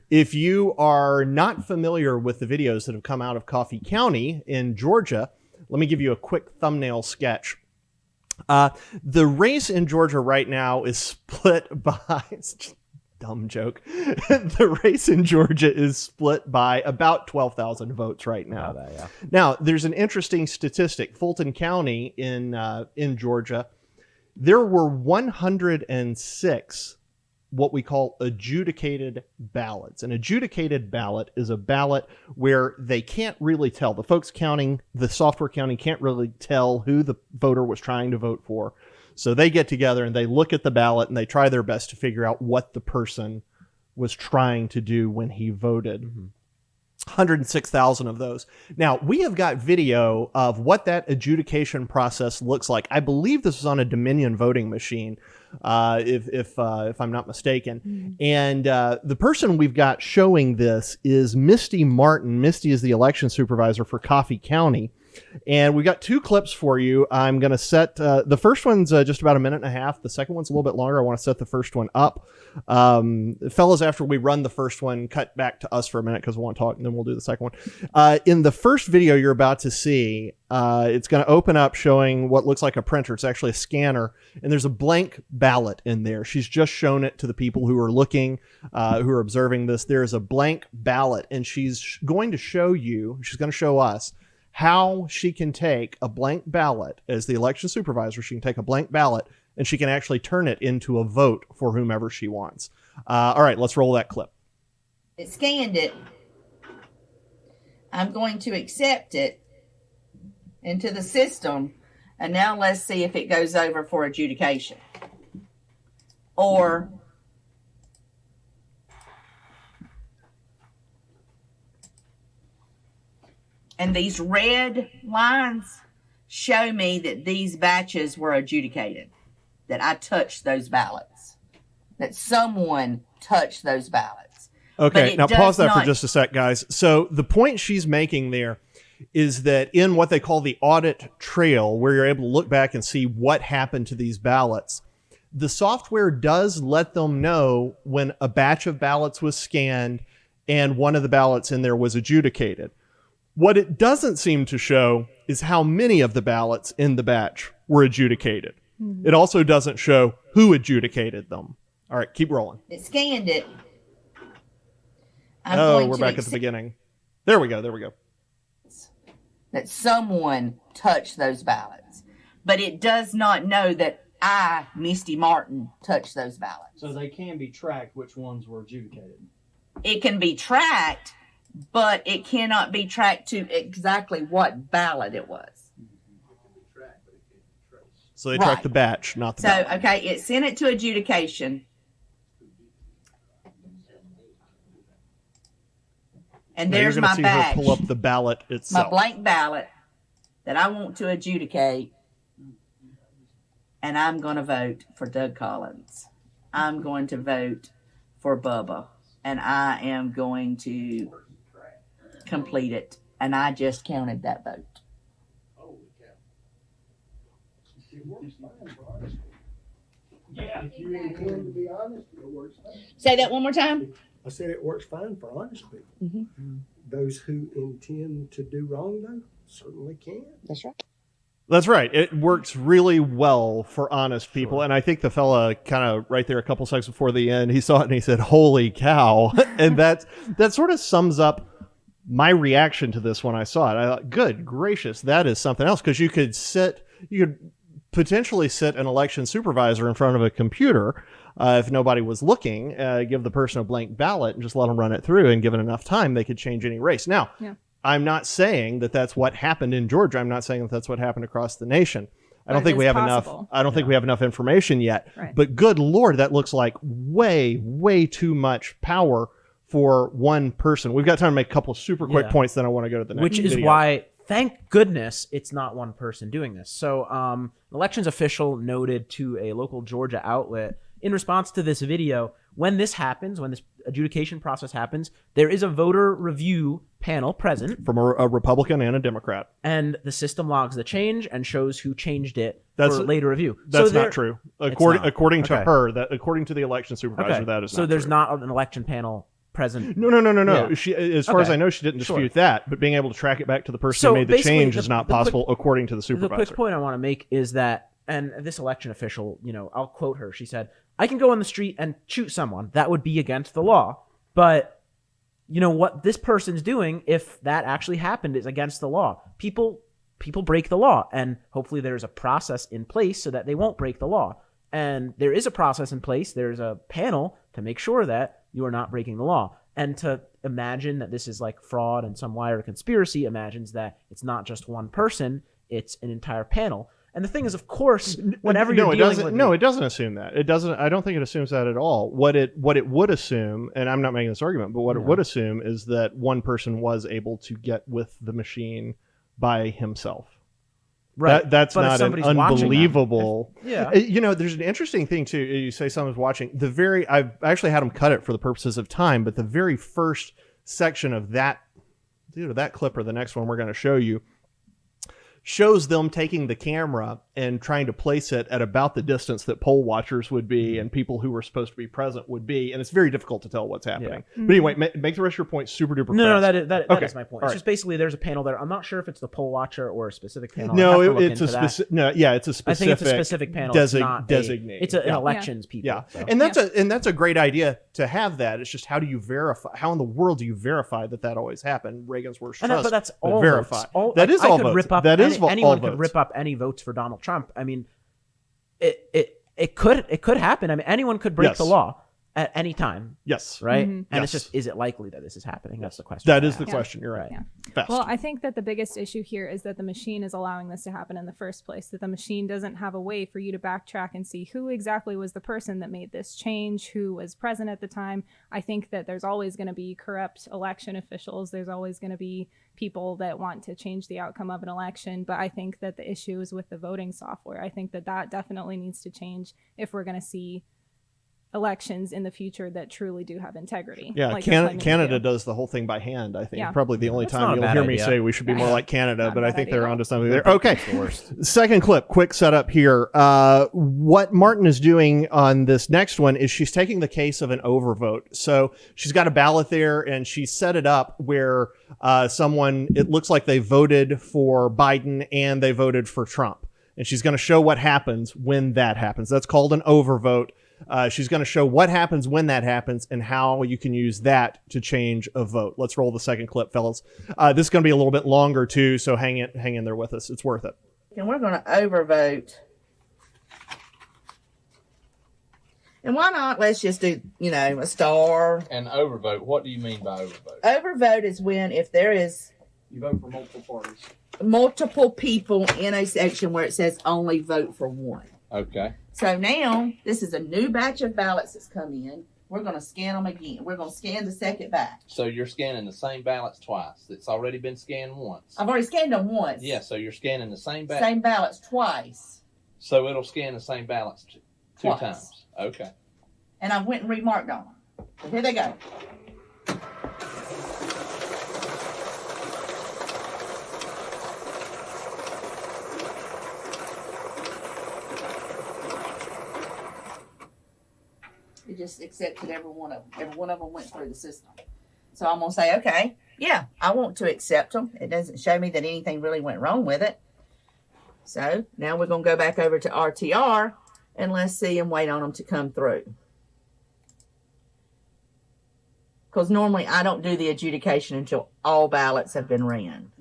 If you are not familiar with the videos that have come out of Coffee County in Georgia, let me give you a quick thumbnail sketch. The race in Georgia right now is split by... It's just a dumb joke. The race in Georgia is split by about 12,000 votes right now. Yeah. Now, there's an interesting statistic. Fulton County in Georgia, there were 106 what we call adjudicated ballots. An adjudicated ballot is a ballot where they can't really tell. The folks counting, the software counting can't really tell who the voter was trying to vote for. So they get together and they look at the ballot and they try their best to figure out what the person was trying to do when he voted. 106,000 of those. Now, we have got video of what that adjudication process looks like. I believe this is on a Dominion voting machine, if I'm not mistaken. And the person we've got showing this is Misty Martin. Misty is the election supervisor for Coffee County. And we got two clips for you. I'm going to set, the first one's just about a minute and a half. The second one's a little bit longer. I want to set the first one up. Fellas, after we run the first one, cut back to us for a minute because we want to talk, and then we'll do the second one. In the first video you're about to see, it's going to open up showing what looks like a printer. It's actually a scanner, and there's a blank ballot in there. She's just shown it to the people who are looking, who are observing this. There is a blank ballot, and she's going to show you, she's going to show us, how she can take a blank ballot as the election supervisor. She can take a blank ballot and she can actually turn it into a vote for whomever she wants. All right, let's roll that clip. It scanned it. I'm going to accept it into the system. And now let's see if it goes over for adjudication. Or and these red lines show me that these batches were adjudicated, that I touched those ballots, that someone touched those ballots. Okay, now pause that for just a sec, guys. So the point she's making there is that in what they call the audit trail, where you're able to look back and see what happened to these ballots, the software does let them know when a batch of ballots was scanned and one of the ballots in there was adjudicated. What it doesn't seem to show is how many of the ballots in the batch were adjudicated. It also doesn't show who adjudicated them. All right, keep rolling. It scanned it. We're back at the beginning. There we go. That someone touched those ballots. But it does not know that I, Misty Martin, touched those ballots. So they can be tracked which ones were adjudicated. It can be tracked, but it cannot be tracked to exactly what ballot it was. So they track the batch, not the ballot. Okay, it sent it to adjudication. And there's my batch. Her pull up the ballot itself. My blank ballot that I want to adjudicate. And I'm going to vote for Doug Collins. I'm going to vote for Bubba. And I am going to complete it. And I just counted that vote. Yeah. If you intend to be honest, it works fine. Say that one more time. I said it works fine for honest people. Mm-hmm. Those who intend to do wrong, though, certainly can. That's right. That's right. It works really well for honest people. Sure. And I think the fella kind of right there a couple seconds before the end, he saw it and he said, holy cow. And that sort of sums up my reaction to this when I saw it. I thought, good gracious, that is something else. Because you could potentially sit an election supervisor in front of a computer if nobody was looking, give the person a blank ballot and just let them run it through, and given enough time, they could change any race. Now, I'm not saying that that's what happened in Georgia. I'm not saying that that's what happened across the nation. I don't think we have enough. I don't think we have enough information yet. Right. But good Lord, that looks like way, way too much power for one person. We've got time to make a couple of super quick points, then I want to go to the next Which is video. why, thank goodness, it's not one person doing this. So an elections official noted to a local Georgia outlet in response to this video, when this happens, when this adjudication process happens, there is a voter review panel present. From a Republican and a Democrat. And the system logs the change and shows who changed it for later review. That's not true. According to her, according to the election supervisor, that is not true. So there's not an election panel present. No. Yeah. She, as far as Okay. I know, she didn't Sure. dispute that. But being able to track it back to the person So who made the basically, change is not possible, according to the The supervisor. quick point I want to make is that, and this election official, I'll quote her. She said, "I can go on the street and shoot someone. That would be against the law. But what this person's doing, if that actually happened, is against the law. People break the law, and hopefully there's a process in place so that they won't break the law. And there is a process in place. There's a panel to make sure that you are not breaking the law. And to imagine that this is like fraud and some wire conspiracy imagines that it's not just one person, it's an entire panel. And the thing is, of course, whenever you're dealing with... No, it doesn't assume that. It doesn't. I don't think it assumes that at all. What it would assume, and I'm not making this argument, but what it would assume is that one person was able to get with the machine by himself. Right. That's But if not an somebody's watching them- unbelievable. Yeah. There's an interesting thing too. You say someone's watching. I've actually had them cut it for the purposes of time, but the very first section of that clip or the next one we're going to show you shows them taking the camera and trying to place it at about the distance that poll watchers would be and people who were supposed to be present would be, and it's very difficult to tell what's happening. But anyway, make the rest of your point super duper No, fast. that is my point. All It's right. just basically there's a panel there. I'm not sure if it's the poll watcher or a specific panel. No, I have to look it's a into that. specific. No, yeah, it's a specific. I think it's a specific panel. It's not designate. It's an Yeah. elections people. Yeah, so. and that's a great idea to have that. It's just how do you verify? How in the world do you verify that always happened? Reagan's worst trust. But that's all verify. votes. That is I all could votes. Rip up That is all anyone votes. could rip up any votes for Donald Trump. I mean, it could happen. I mean, anyone could break Yes. the law at any time. Yes, Right. Mhm. And it's Yes. just, is it likely that this is happening? That's the question. that I is the ask. question. You're right. Yeah. Fast. Well, I think that the biggest issue here is that the machine is allowing this to happen in the first place, that the machine doesn't have a way for you to backtrack and see who exactly was the person that made this change, who was present at the time. I think that there's always going to be corrupt election officials. There's always going to be people that want to change the outcome of an election. But I think that the issue is with the voting software. I think that definitely needs to change if we're going to see elections in the future that truly do have integrity. Yeah, like they're claiming to Canada do. does the whole thing by hand. I think Yeah. probably the only That's time not a you'll bad hear me idea. say we should be more like Canada, Not a but I bad think they're idea. onto something there. Okay, It's the worst. second clip, quick setup here. What Martin is doing on this next one is she's taking the case of an overvote. So she's got a ballot there, and she set it up where it looks like they voted for Biden and they voted for Trump, and she's going to show what happens when that happens. That's called an overvote. She's going to show what happens when that happens and how you can use that to change a vote. Let's roll the second clip, fellas. This is going to be a little bit longer too, so hang in there with us. It's worth it. And we're going to overvote. And why not? Let's just do, a star. And overvote, what do you mean by overvote? Overvote is when if there is You vote for multiple parties. multiple people in a section where it says only vote for one. Okay. So now this is a new batch of ballots that's come in. We're going to scan them again. We're going to scan the second batch. So you're scanning the same ballots twice. It's already been scanned once. I've already scanned them once. Yeah, so you're scanning the same ballot. Same ballots twice. So it'll scan the same ballots two Twice. times. Okay. And I went and remarked on them. So here they go. It just accepted every one of them. Every one of them went through the system. So I'm going to say, okay, yeah, I want to accept them. It doesn't show me that anything really went wrong with it. So now we're going to go back over to RTR and let's see and wait on them to come through. Because normally I don't do the adjudication until all ballots have been ran.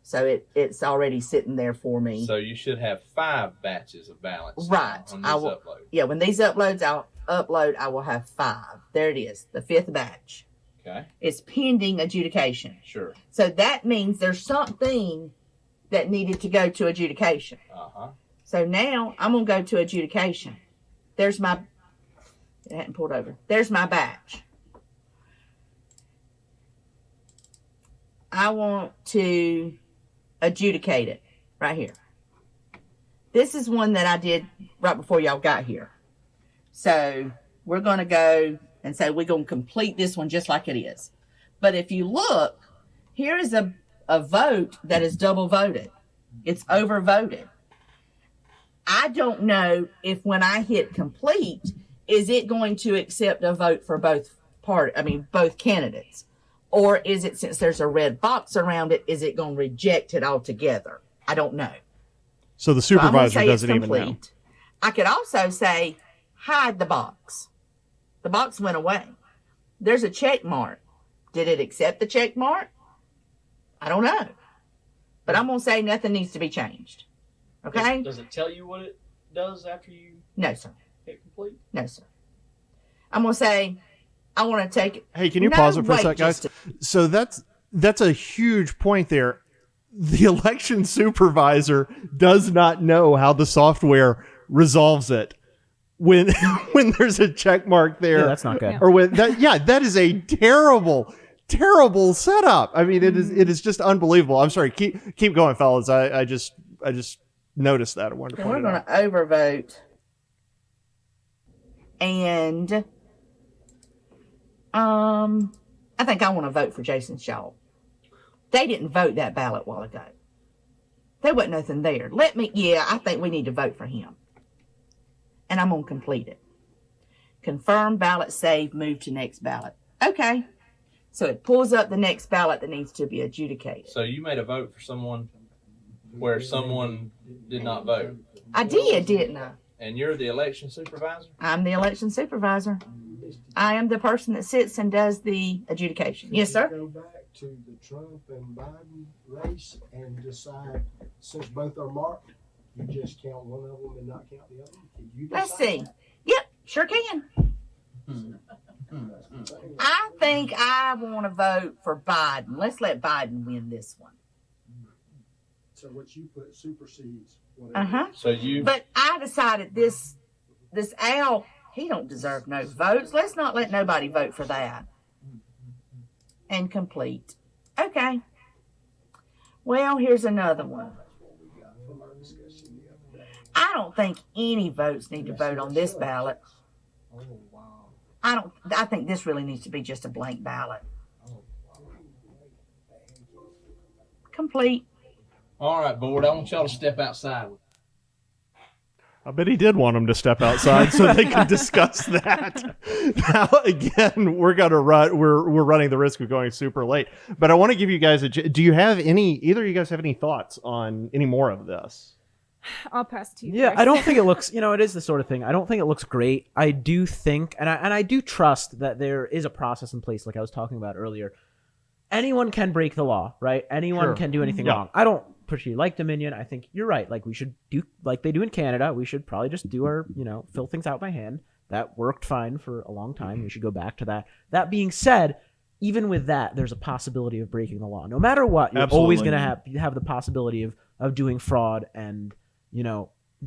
So it's already sitting there for me. So you should have 5 batches of ballots Right. on this I will, upload. yeah, when these I'll upload, I will have 5. There it is, the 5th batch. Okay. It's pending adjudication. Sure. So that means there's something that needed to go to adjudication. Uh-huh. So now I'm going to go to adjudication. It hadn't pulled over. There's my batch. I want to adjudicate it right here. This is one that I did right before y'all got here. So we're going to go and say we're going to complete this one just like it is. But if you look, here is a vote that is double voted. It's overvoted. I don't know if when I hit complete, is it going to accept a vote for both both candidates? Or is it, since there's a red box around it, is it going to reject it altogether? I don't know. So the So I'm gonna supervisor say it's doesn't even know. complete. I could also say, hide the box. The box went away. There's a check mark. Did it accept the check mark? I don't know. But I'm going to say nothing needs to be changed. Okay? Does it tell you what it does after you No, sir. hit complete? No, sir. I'm going to say, I want to take it. Hey, can you No, pause it for a wait, sec, guys? just So that's a huge point there. The election supervisor does not know how the software resolves it when when there's a check mark there. Yeah, that's not good. Or when that is a terrible setup. I mean, it is just unbelievable. I'm sorry. Keep going, fellas. I just noticed that. I wanted to And point we're it going out. to overvote. And I think I want to vote for Jason Shaw. They didn't vote that ballot a while ago. There wasn't nothing there. I think we need to vote for him. And I'm going to complete it. Confirm ballot, save, move to next ballot. Okay. So it pulls up the next ballot that needs to be adjudicated. So you made a vote for someone where someone did not vote, I did, didn't I? and you're the election supervisor? I'm the election supervisor. I am the person that sits and does the adjudication. Yes, sir. Go back to the Trump and Biden race and decide, since both are marked, you just count one of them and not count the other. Can you Let's decide see. that? Yep, sure can. That's the thing. I think I want to vote for Biden. Let's let Biden win this one. So what you put supersedes whatever. Uh-huh. So you, But I decided this Al, he don't deserve no votes. Let's not let nobody vote for that. And complete. Okay. Well, here's another one. From our discussion the other day. I don't think any votes need to vote on this ballot. Oh, wow. I think this really needs to be just a blank ballot. Oh, wow. Complete. all right, board, I want y'all to step outside. I bet he did want them to step outside so they could discuss that. Now, again, we're running the risk of going super late. But I want to give you guys do you have either of you guys have any thoughts on any more of this? I'll pass to you. Yeah, first. I don't think it looks, it is the sort of thing. I don't think it looks great. I do think, and I do trust that there is a process in place, like I was talking about earlier. Anyone can break the law, right? Anyone Sure. can do anything Yeah. wrong. I don't particularly like Dominion. I think you're right. Like we should do, like they do in Canada, we should probably just do our, fill things out by hand. That worked fine for a long time. We should go back to that. That being said, even with that, there's a possibility of breaking the law. No matter what, you're always Absolutely. going to have the possibility of doing fraud and,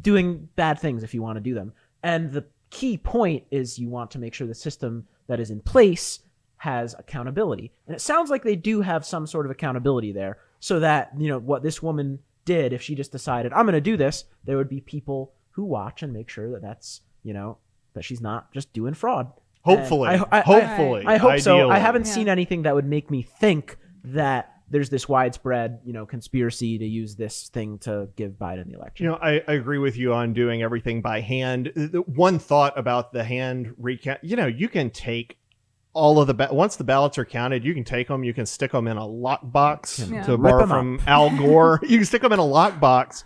doing bad things if you want to do them. And the key point is you want to make sure the system that is in place has accountability. And it sounds like they do have some sort of accountability there so that, what this woman did, if she just decided, I'm going to do this, there would be people who watch and make sure that that's, that she's not just doing fraud. Hopefully. And Hopefully. I hope so. I Ideally. haven't Yeah. seen anything that would make me think that there's this widespread, conspiracy to use this thing to give Biden the election. I agree with you on doing everything by hand. The one thought about the hand recount, you can take all of once the ballots are counted, you can take them, you can stick them in a lockbox Yeah. to Rip borrow 'em from Al Gore. You can stick them in a lockbox,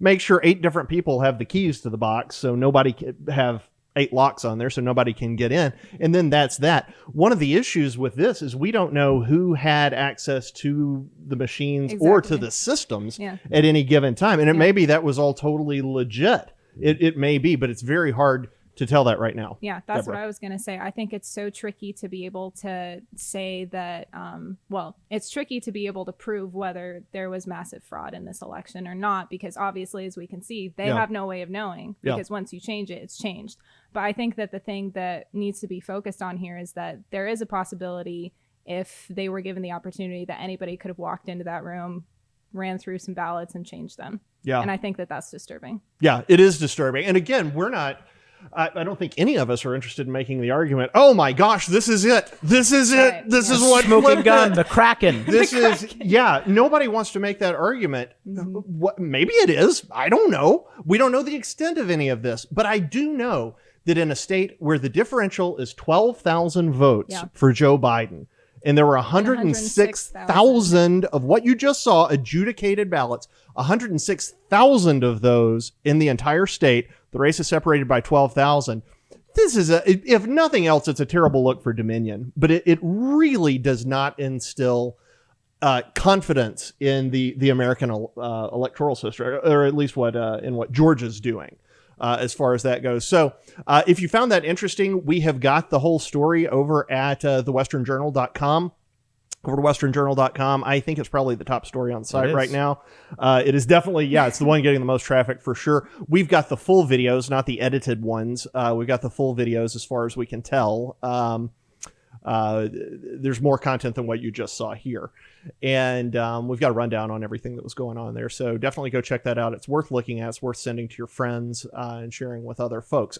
make sure 8 different people have the keys to the box so nobody can have 8 locks on there so nobody can get in. And then that's that. One of the issues with this is we don't know who had access to the machines or to Exactly. the systems Yeah. at any given time. And it Yeah. may be that was all totally legit. It may be, but it's very hard to tell that right now. Yeah, that's Deborah. what I was going to say. I think it's so tricky to be able to say that, it's tricky to be able to prove whether there was massive fraud in this election or not, because obviously, as we can see, they Yeah. have no way of knowing Yeah. because once you change it, it's changed. But I think that the thing that needs to be focused on here is that there is a possibility if they were given the opportunity that anybody could have walked into that room, ran through some ballots and changed them. Yeah. And I think that that's disturbing. Yeah, it is disturbing. And again, I don't think any of us are interested in making the argument, oh my gosh, this is it. This is it. Right. This Yeah. is what Smoking flipped gun, it. the Kraken. This is, nobody wants to make that argument. What, maybe it is. I don't know. We don't know the extent of any of this. But I do know that in a state where the differential is 12,000 votes Yeah. for Joe Biden, and there were 106,000 of what you just saw adjudicated ballots, 106,000 of those in the entire state. The race is separated by 12,000. This is if nothing else, it's a terrible look for Dominion, but it really does not instill confidence in the American electoral system, or at least in what Georgia's doing. As far as that goes. So if you found that interesting, we have got the whole story over at thewesternjournal.com. Over to westernjournal.com. I think it's probably the top story on the site right now. It is definitely, it's the one getting the most traffic for sure. We've got the full videos, not the edited ones. We've got the full videos as far as we can tell. There's more content than what you just saw here. And we've got a rundown on everything that was going on there. So definitely go check that out. It's worth looking at. It's worth sending to your friends and sharing with other folks.